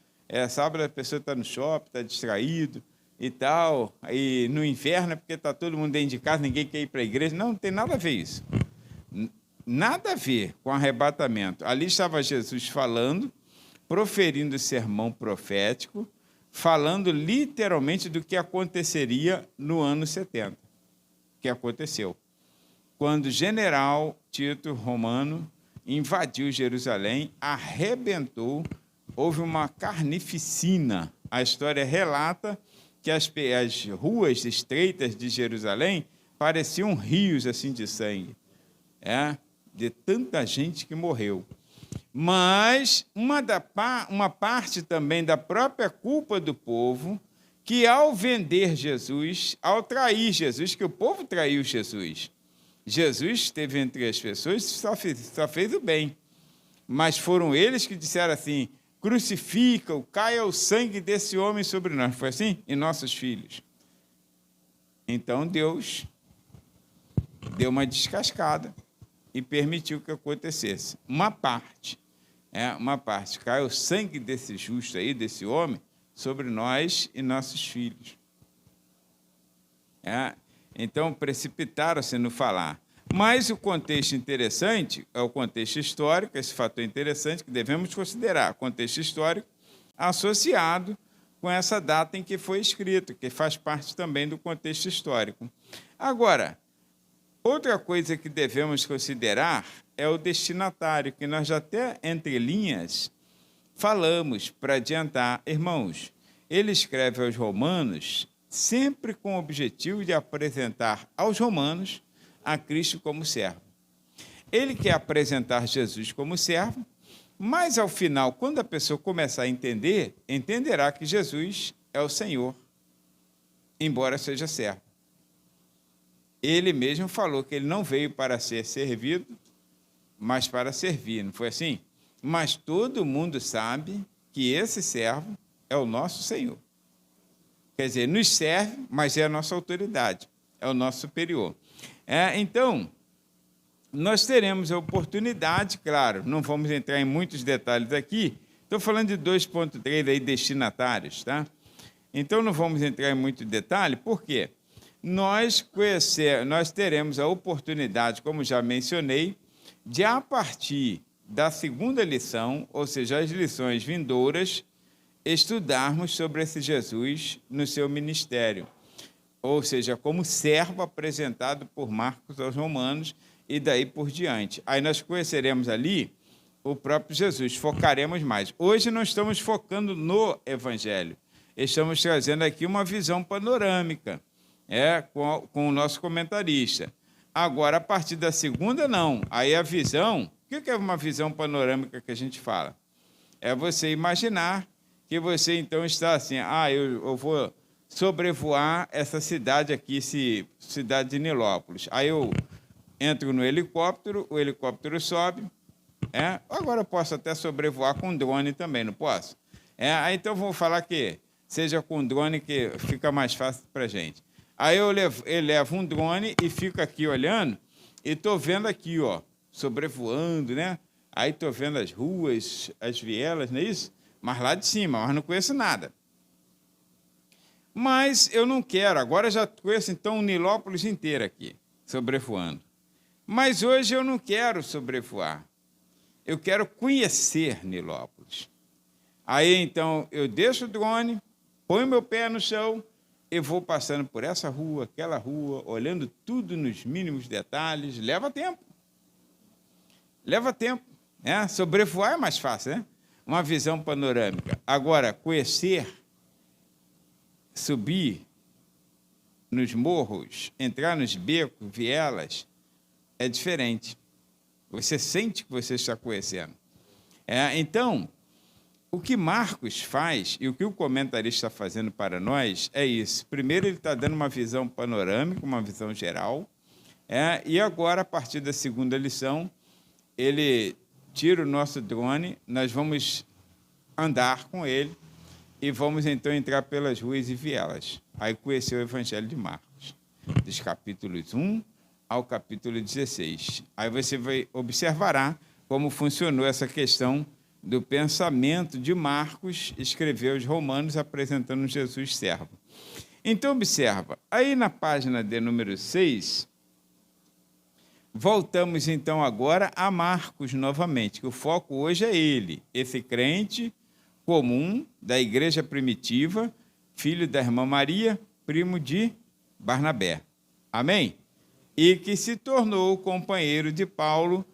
Sábado a pessoa está no shopping, está distraído e tal. E no inverno é porque está todo mundo dentro de casa, ninguém quer ir para a igreja. Não tem nada a ver isso. Nada a ver com arrebatamento. Ali estava Jesus falando, proferindo o sermão profético, falando literalmente do que aconteceria no ano 70, que aconteceu. Quando o general Tito Romano invadiu Jerusalém, arrebentou, houve uma carnificina. A história relata que as ruas estreitas de Jerusalém pareciam rios assim de sangue, de tanta gente que morreu. Mas uma parte também da própria culpa do povo, que ao vender Jesus, ao trair Jesus, que o povo traiu Jesus, Jesus esteve entre as pessoas e só fez o bem. Mas foram eles que disseram assim, crucifica-o, caia o sangue desse homem sobre nós. Foi assim? E nossos filhos. Então Deus deu uma descascada e permitiu que acontecesse. Uma parte. Caiu o sangue desse justo aí, desse homem, sobre nós e nossos filhos. Então, precipitaram-se no falar. Mas o contexto interessante é o contexto histórico, esse fator interessante que devemos considerar, contexto histórico associado com essa data em que foi escrito, que faz parte também do contexto histórico. Agora, outra coisa que devemos considerar é o destinatário, que nós já até, entre linhas, falamos para adiantar. Irmãos, ele escreve aos Romanos sempre com o objetivo de apresentar aos romanos a Cristo como servo. Ele quer apresentar Jesus como servo, mas, ao final, quando a pessoa começar a entender, entenderá que Jesus é o Senhor, embora seja servo. Ele mesmo falou que ele não veio para ser servido, mas para servir, não foi assim? Mas todo mundo sabe que esse servo é o nosso Senhor. Quer dizer, nos serve, mas é a nossa autoridade, é o nosso superior. Então, nós teremos a oportunidade, claro, não vamos entrar em muitos detalhes aqui, estou falando de 2.3 aí, destinatários, tá? Então, não vamos entrar em muito detalhe, por quê? Nós teremos a oportunidade, como já mencionei, de, a partir da segunda lição, ou seja, as lições vindouras, estudarmos sobre esse Jesus no seu ministério, ou seja, como servo apresentado por Marcos aos romanos e daí por diante. Aí nós conheceremos ali o próprio Jesus, focaremos mais. Hoje não estamos focando no Evangelho, estamos trazendo aqui uma visão panorâmica, com o nosso comentarista. Agora, a partir da segunda, não. Aí a visão, o que é uma visão panorâmica que a gente fala? É você imaginar que você, então, está assim, eu vou sobrevoar essa cidade aqui, cidade de Nilópolis. Aí eu entro no helicóptero, o helicóptero sobe, agora eu posso até sobrevoar com drone também, não posso? Aí, então, vou falar que seja com drone que fica mais fácil para a gente. Aí eu levo um drone e fico aqui olhando e estou vendo aqui, sobrevoando, né? Aí estou vendo as ruas, as vielas, não é isso? Mas lá de cima, mas não conheço nada. Mas eu não quero, agora já conheço então Nilópolis inteira aqui, sobrevoando. Mas hoje eu não quero sobrevoar, eu quero conhecer Nilópolis. Aí então eu deixo o drone, ponho meu pé no chão e vou passando por essa rua, aquela rua, olhando tudo nos mínimos detalhes. Leva tempo. Leva tempo. Sobrevoar é mais fácil, né? Uma visão panorâmica. Agora, conhecer, subir nos morros, entrar nos becos, vielas, é diferente. Você sente que você está conhecendo. Então, o que Marcos faz e o que o comentarista está fazendo para nós é isso. Primeiro, ele está dando uma visão panorâmica, uma visão geral, e agora, a partir da segunda lição, ele tira o nosso drone, nós vamos andar com ele e vamos, então, entrar pelas ruas e vielas. Aí conhecer o Evangelho de Marcos, dos capítulos 1 ao capítulo 16. Aí você observará como funcionou essa questão do pensamento de Marcos, escreveu aos Romanos, apresentando Jesus servo. Então, observa, aí na página de número 6, voltamos então agora a Marcos novamente, que o foco hoje é ele, esse crente comum da igreja primitiva, filho da irmã Maria, primo de Barnabé. Amém? E que se tornou companheiro de Paulo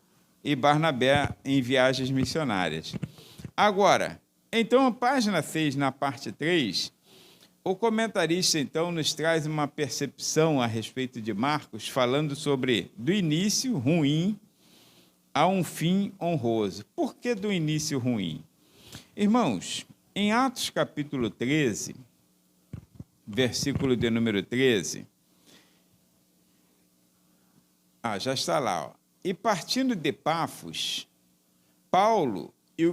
e Barnabé em viagens missionárias. Agora, então, a página 6, na parte 3, o comentarista, então, nos traz uma percepção a respeito de Marcos, falando sobre do início ruim a um fim honroso. Por que do início ruim? Irmãos, em Atos capítulo 13, versículo de número 13, já está lá, E partindo de Pafos, Paulo e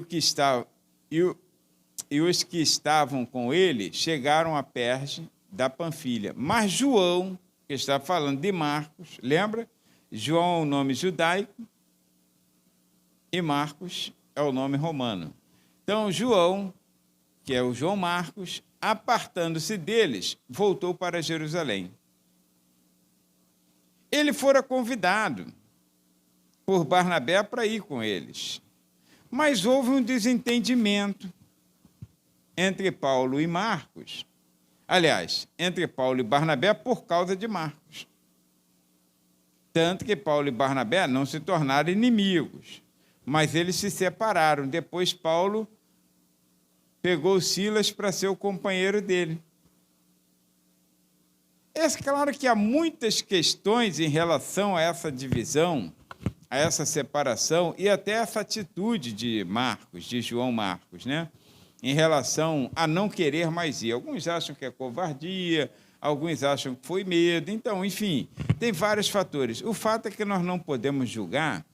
os que estavam com ele chegaram a Perge da Panfilha. Mas João, que está falando de Marcos, lembra? João é o nome judaico e Marcos é o nome romano. Então, João, que é o João Marcos, apartando-se deles, voltou para Jerusalém. Ele fora convidado por Barnabé para ir com eles. Mas houve um desentendimento entre Paulo e Marcos. Aliás, entre Paulo e Barnabé por causa de Marcos. Tanto que Paulo e Barnabé não se tornaram inimigos, mas eles se separaram. Depois Paulo pegou Silas para ser o companheiro dele. É claro que há muitas questões em relação a essa divisão, a essa separação e até essa atitude de Marcos, de João Marcos, né? Em relação a não querer mais ir. Alguns acham que é covardia, alguns acham que foi medo. Então, enfim, tem vários fatores. O fato é que nós não podemos julgar,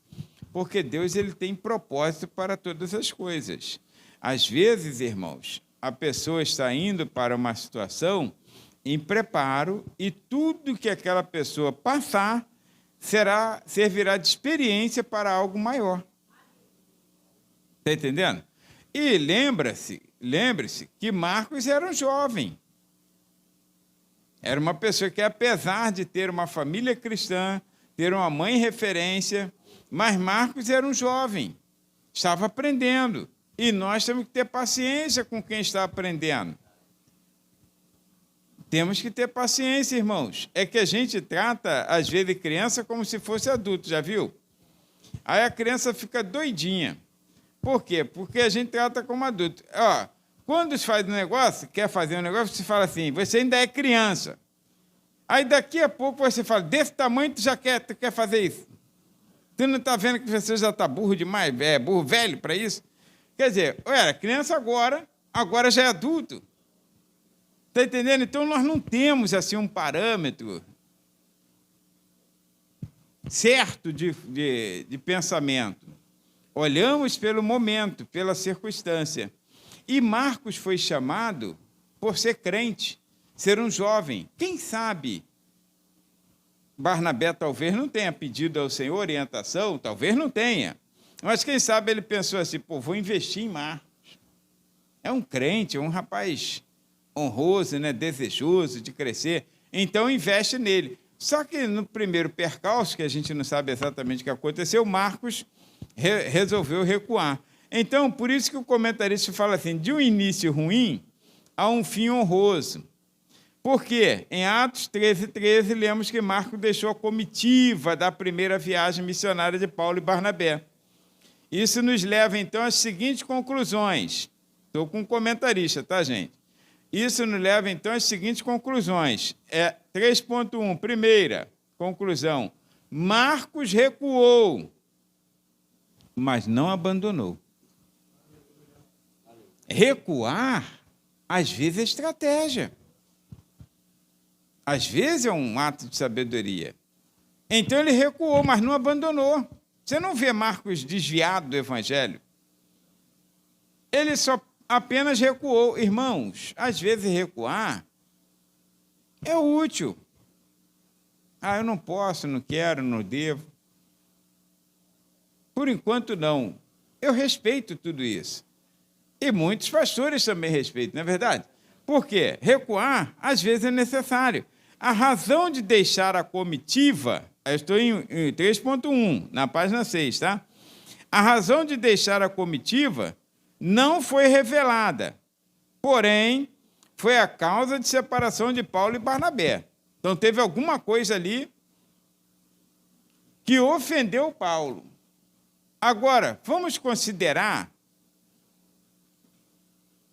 porque Deus ele tem propósito para todas as coisas. Às vezes, irmãos, a pessoa está indo para uma situação em preparo e tudo que aquela pessoa passar servirá de experiência para algo maior. Está entendendo? E lembre-se que Marcos era um jovem. Era uma pessoa que, apesar de ter uma família cristã, ter uma mãe referência, mas Marcos era um jovem, estava aprendendo. E nós temos que ter paciência com quem está aprendendo. Temos que ter paciência, irmãos. É que a gente trata, às vezes, criança como se fosse adulto, já viu? Aí a criança fica doidinha. Por quê? Porque a gente trata como adulto. Ó, quando se faz um negócio, quer fazer um negócio, você fala assim, você ainda é criança. Aí daqui a pouco você fala, desse tamanho tu quer fazer isso. Tu não está vendo que você já está burro demais, burro velho para isso? Quer dizer, eu era criança agora já é adulto. Está entendendo? Então, nós não temos assim um parâmetro certo de pensamento. Olhamos pelo momento, pela circunstância. E Marcos foi chamado por ser crente, ser um jovem. Quem sabe Barnabé talvez não tenha pedido ao Senhor orientação, talvez não tenha. Mas quem sabe ele pensou assim, vou investir em Marcos. É um crente, é um rapaz honroso, né, desejoso de crescer, então investe nele. Só que no primeiro percalço, que a gente não sabe exatamente o que aconteceu, Marcos resolveu recuar. Então, por isso que o comentarista fala assim, de um início ruim a um fim honroso. Porque em Atos 13:13, lemos que Marcos deixou a comitiva da primeira viagem missionária de Paulo e Barnabé. Isso nos leva, então, às seguintes conclusões. Estou com um comentarista, tá, gente? Isso nos leva, então, às seguintes conclusões. 3.1, primeira conclusão. Marcos recuou, mas não abandonou. Recuar, às vezes, é estratégia. Às vezes é um ato de sabedoria. Então, ele recuou, mas não abandonou. Você não vê Marcos desviado do Evangelho. Ele só apenas recuou. Irmãos, às vezes recuar é útil. Eu não posso, não quero, não devo. Por enquanto, não. Eu respeito tudo isso. E muitos pastores também respeitam, não é verdade? Por quê? Recuar, às vezes, é necessário. A razão de deixar a comitiva, eu estou em 3.1, na página 6, tá? A razão de deixar a comitiva não foi revelada, porém, foi a causa de separação de Paulo e Barnabé. Então, teve alguma coisa ali que ofendeu Paulo. Agora, vamos considerar,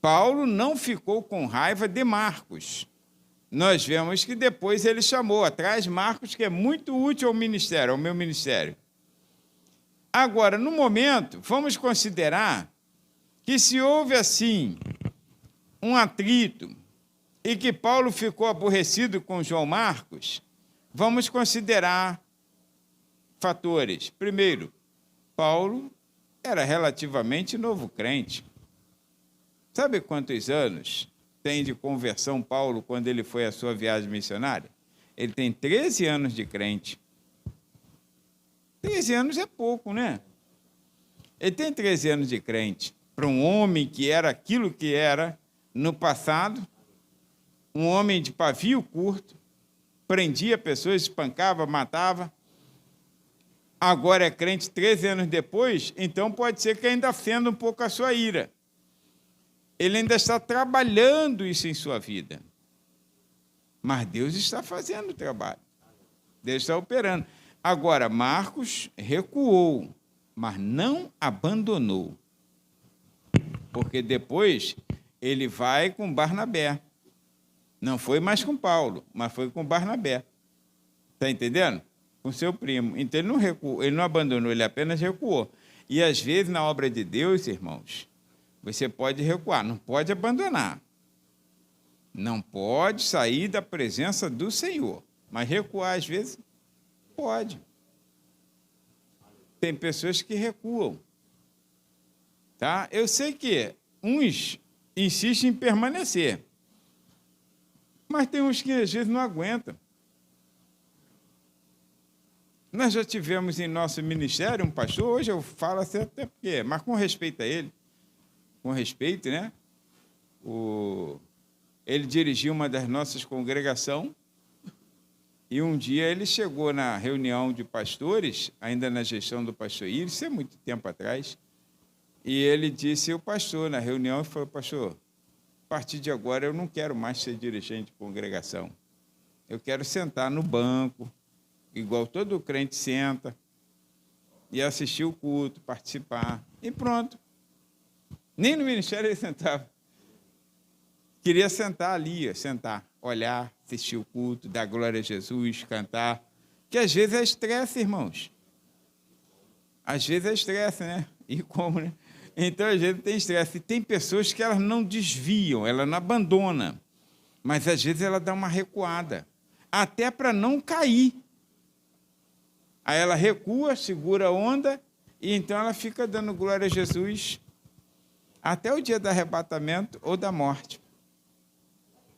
Paulo não ficou com raiva de Marcos. Nós vemos que depois ele chamou atrás Marcos, que é muito útil ao ministério, ao meu ministério. Agora, no momento, vamos considerar que se houve, assim, um atrito e que Paulo ficou aborrecido com João Marcos, vamos considerar fatores. Primeiro, Paulo era relativamente novo crente. Sabe quantos anos tem de conversão Paulo quando ele foi à sua viagem missionária? Ele tem 13 anos de crente. 13 anos é pouco, né? Ele tem 13 anos de crente. Para um homem que era aquilo que era no passado, um homem de pavio curto, prendia pessoas, espancava, matava. Agora é crente 13 anos depois, então pode ser que ainda acenda um pouco a sua ira. Ele ainda está trabalhando isso em sua vida. Mas Deus está fazendo o trabalho. Deus está operando. Agora, Marcos recuou, mas não abandonou. Porque depois ele vai com Barnabé. Não foi mais com Paulo, mas foi com Barnabé. Está entendendo? Com seu primo. Então, ele não recuou, ele não abandonou, ele apenas recuou. E, às vezes, na obra de Deus, irmãos, você pode recuar, não pode abandonar. Não pode sair da presença do Senhor. Mas recuar, às vezes, pode. Tem pessoas que recuam. Tá? Eu sei que uns insistem em permanecer, mas tem uns que, às vezes, não aguentam. Nós já tivemos em nosso ministério um pastor, hoje eu falo assim até porque, mas com respeito a ele, com respeito, né? Ele dirigia uma das nossas congregações e um dia ele chegou na reunião de pastores, ainda na gestão do pastor Iris, isso é muito tempo atrás, e ele disse ao pastor na reunião, e falou, pastor, a partir de agora eu não quero mais ser dirigente de congregação, eu quero sentar no banco, igual todo crente senta, e assistir o culto, participar, e pronto. Nem no ministério ele sentava. Queria sentar ali, sentar, olhar, assistir o culto, dar glória a Jesus, cantar, que às vezes é estresse, irmãos. Às vezes é estresse, né? E como, né? Então, às vezes tem estresse. E tem pessoas que elas não desviam, ela não abandona, mas às vezes ela dá uma recuada, até para não cair. Aí ela recua, segura a onda, e então ela fica dando glória a Jesus até o dia do arrebatamento ou da morte.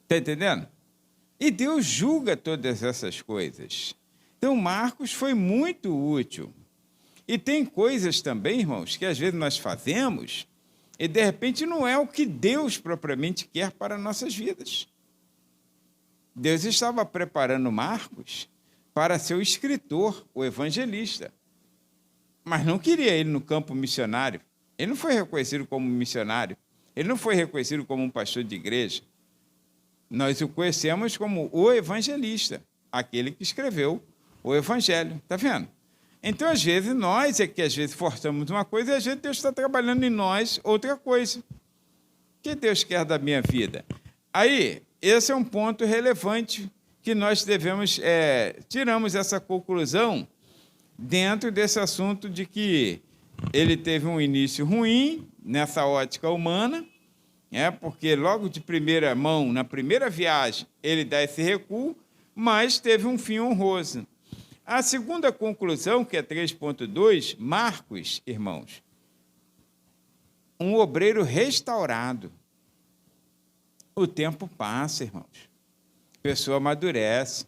Está entendendo? E Deus julga todas essas coisas. Então, Marcos foi muito útil. E tem coisas também, irmãos, que às vezes nós fazemos e, de repente, não é o que Deus propriamente quer para nossas vidas. Deus estava preparando Marcos para ser o escritor, o evangelista. Mas não queria ele no campo missionário. Ele não foi reconhecido como missionário. Ele não foi reconhecido como um pastor de igreja. Nós o conhecemos como o evangelista, aquele que escreveu o evangelho. Está vendo? Então, às vezes, nós é que às vezes forçamos uma coisa e às vezes Deus está trabalhando em nós outra coisa. O que Deus quer da minha vida? Aí, esse é um ponto relevante que nós devemos, tiramos essa conclusão dentro desse assunto de que ele teve um início ruim nessa ótica humana, porque logo de primeira mão, na primeira viagem, ele dá esse recuo, mas teve um fim honroso. A segunda conclusão, que é 3.2, Marcos, irmãos, um obreiro restaurado. O tempo passa, irmãos. Pessoa amadurece.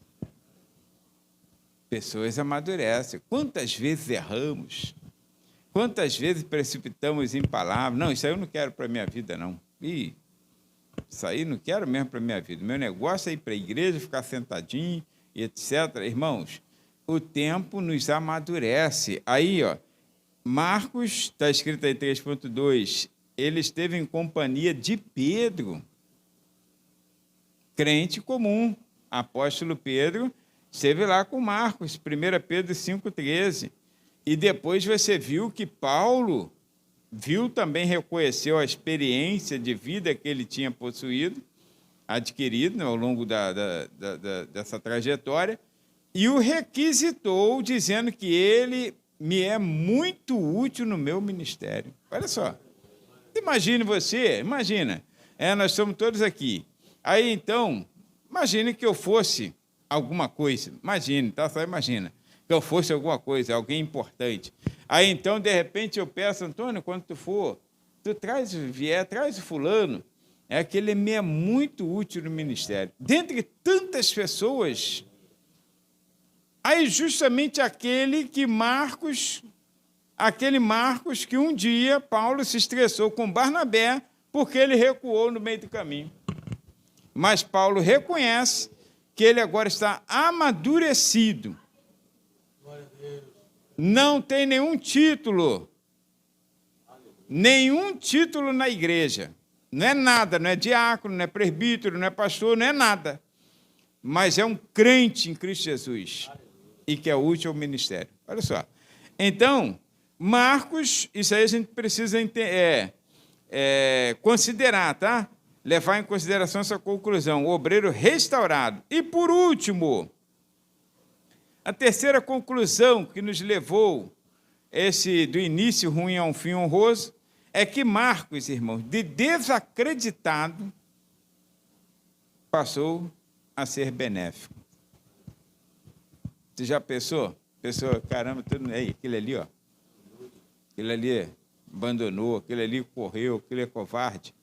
Pessoas amadurecem. Quantas vezes erramos? Quantas vezes precipitamos em palavras? Não, isso aí eu não quero para a minha vida, não. Isso aí não quero mesmo para a minha vida. Meu negócio é ir para a igreja, ficar sentadinho, e etc. Irmãos, o tempo nos amadurece. Aí, Marcos, está escrito aí 3.2, ele esteve em companhia de Pedro, crente comum. Apóstolo Pedro esteve lá com Marcos, 1 Pedro 5,13. E depois você viu que Paulo também reconheceu a experiência de vida que ele tinha possuído, adquirido ao longo dessa trajetória, e o requisitou, dizendo que ele me é muito útil no meu ministério. Olha só. Imagine você, nós estamos todos aqui. Aí, então, imagine que eu fosse alguma coisa. Imagine, tá? Só imagina. Que eu fosse alguma coisa, alguém importante. Aí, então, de repente, eu peço, Antônio, quando tu for, tu traz o fulano, que ele me é muito útil no ministério. Dentre tantas pessoas, aí justamente aquele Marcos que um dia Paulo se estressou com Barnabé, porque ele recuou no meio do caminho. Mas Paulo reconhece que ele agora está amadurecido. Não tem nenhum título na igreja. Não é nada, não é diácono, não é presbítero, não é pastor, não é nada. Mas é um crente em Cristo Jesus e que é útil ao ministério. Olha só. Então, Marcos, isso aí a gente precisa considerar, tá? levar em consideração essa conclusão, o obreiro restaurado. E, por último, a terceira conclusão que nos levou do início ruim a um fim honroso é que Marcos, irmãos, de desacreditado, passou a ser benéfico. Você já pensou? Pensou, caramba, tudo aí, aquele ali, ó. Aquele ali abandonou, aquele ali correu, aquele é covarde,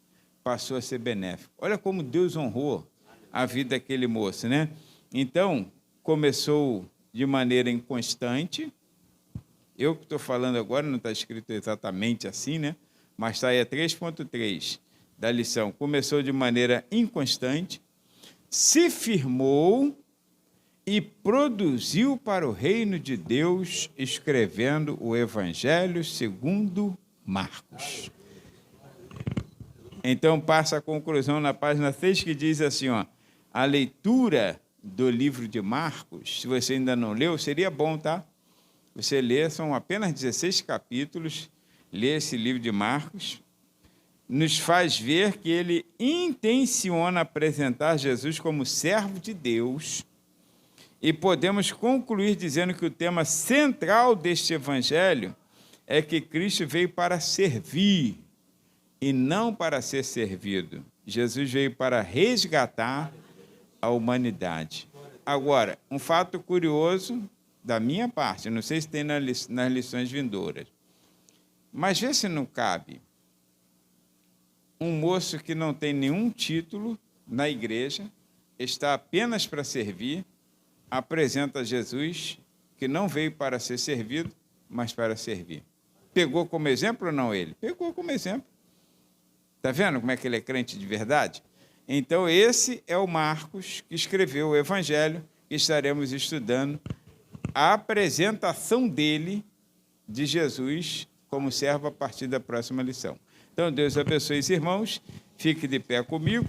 passou a ser benéfico. Olha como Deus honrou a vida daquele moço, né? Então, começou de maneira inconstante. Eu que estou falando agora, não está escrito exatamente assim, né? Mas está aí a 3.3 da lição. Começou de maneira inconstante, se firmou e produziu para o reino de Deus, escrevendo o Evangelho segundo Marcos. Então, passa a conclusão na página 6, que diz assim, ó, a leitura do livro de Marcos, se você ainda não leu, seria bom, tá? Você lê, são apenas 16 capítulos, lê esse livro de Marcos, nos faz ver que ele intenciona apresentar Jesus como servo de Deus, e podemos concluir dizendo que o tema central deste evangelho é que Cristo veio para servir e não para ser servido. Jesus veio para resgatar a humanidade. Agora, um fato curioso da minha parte, não sei se tem nas lições vindouras, mas vê se não cabe um moço que não tem nenhum título na igreja, está apenas para servir, apresenta Jesus, que não veio para ser servido, mas para servir. Pegou como exemplo ou não ele? Pegou como exemplo. Está vendo como é que ele é crente de verdade? Então, esse é o Marcos que escreveu o Evangelho, que estaremos estudando a apresentação dele, de Jesus, como servo a partir da próxima lição. Então, Deus abençoe os irmãos, fique de pé comigo.